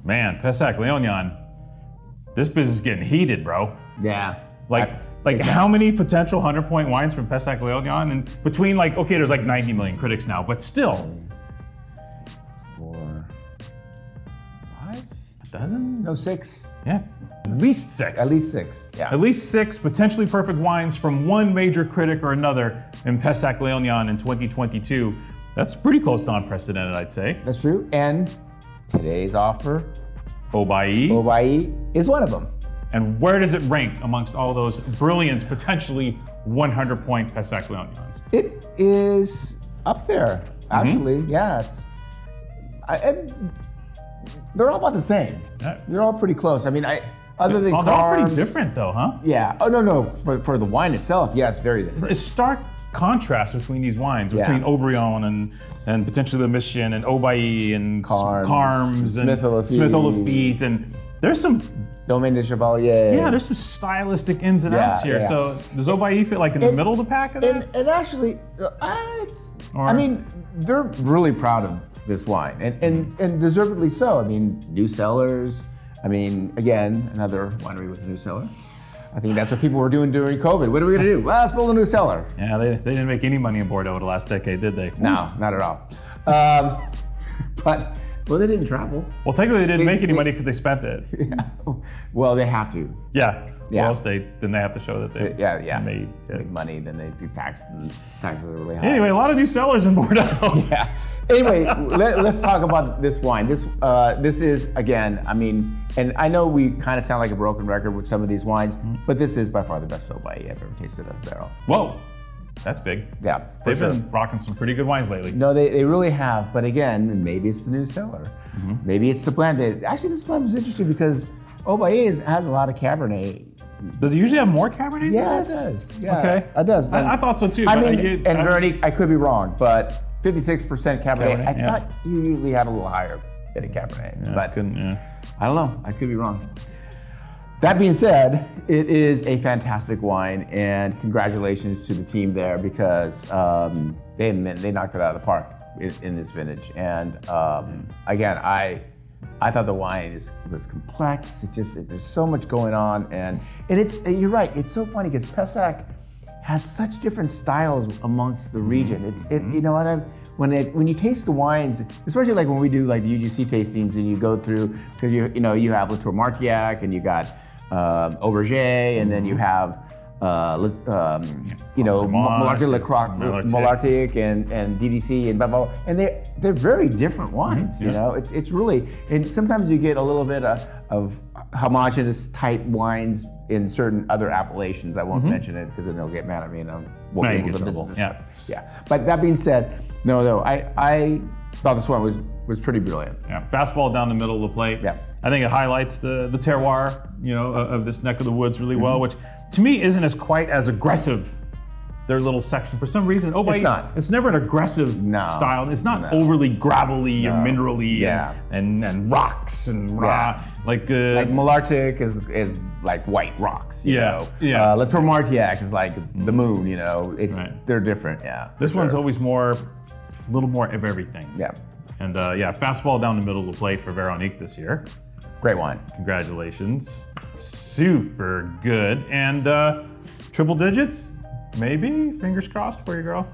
Man, Pessac Léognan, this business is getting heated, bro. Yeah. Like how many potential 100-point wines from Pessac Léognan? And between okay, there's like 90 million critics now, but still. 4, 5? A dozen? No, 6. Yeah, at least 6. At least 6, yeah. At least 6 potentially perfect wines from one major critic or another in Pessac Léognan in 2022. That's pretty close to unprecedented, I'd say. That's true. And today's offer, Haut Bailly. Haut Bailly is one of them. And where does it rank amongst all those brilliant, potentially 100-point Pessac Léognans? It is up there, actually. Yeah, they're all about the same. Yeah. They're all pretty close. I mean, other than they're all pretty carbs- different though, huh? Yeah. Oh, no. For the wine itself, yeah, it's very different. It's stark contrast between these wines, between Haut-Brion and potentially the Mission and Haut Bailly and Carmes and Smith Lafitte, and there's some Domaine de Chevalier. Yeah, there's some stylistic ins and outs here. Yeah. So does Haut Bailly fit like in the middle of the pack of that? And actually, I mean, they're really proud of this wine, and deservedly so. I mean, new cellars. I mean, again, another winery with a new cellar. I think that's what people were doing during COVID. What are we gonna do? Well, let's build a new cellar. Yeah, they didn't make any money in Bordeaux the last decade, did they? No, not at all. But they didn't travel. Well, technically they didn't make any money because they spent it. Yeah. Well, they have to. Yeah. Or else then they have to show that they made make money. Then they do tax, and taxes are really high. Anyway, a lot of new cellars in Bordeaux. Yeah. Anyway, let's talk about this wine. This is, again, I mean, and I know we kind of sound like a broken record with some of these wines, but this is by far the best Haut Bailly I've ever tasted at a barrel. Whoa, that's big. Yeah, They've been rocking some pretty good wines lately. No, they really have. But again, maybe it's the new cellar. Maybe it's the blend. Actually, this blend was interesting because Haut Bailly has a lot of Cabernet. Does it usually have more Cabernet? Yeah, it does. Yeah, okay. It does. I thought so too. I mean, Veronique, I could be wrong, but 56% Cabernet. I thought you usually have a little higher bit of Cabernet, Yeah, but couldn't, I don't know. I could be wrong. That being said, it is a fantastic wine, and congratulations to the team there because they knocked it out of the park in this vintage. And again, I thought the wine was complex. There's so much going on, and you're right. It's so funny because Pessac has such different styles amongst the region. You know what? When you taste the wines, especially like when we do like the UGC tastings, and you go through because you have Latour Martillac, and you got Aubergé, and then you have Malartic and DDC and blah blah, and they're very different wines. You know, it's really, and sometimes you get a little bit of homogeneous type wines in certain other appellations. I won't mention it because then they'll get mad at me and I won't be able to visit this stuff. Yeah. But that being said, I thought this one was pretty brilliant. Yeah, fastball down the middle of the plate. Yeah. I think it highlights the terroir, of this neck of the woods really well, which to me isn't quite as aggressive. Their little section for some reason. It's never an aggressive style. It's not overly gravelly and minerally and rocks and like Malartic is like white rocks. You know? Latour Martillac is like the moon. They're different. Yeah. This one's always a little more of everything. Yeah. And fastball down the middle of the plate for Veronique this year. Great wine. Congratulations. Super good. And triple digits, maybe? Fingers crossed for you, girl.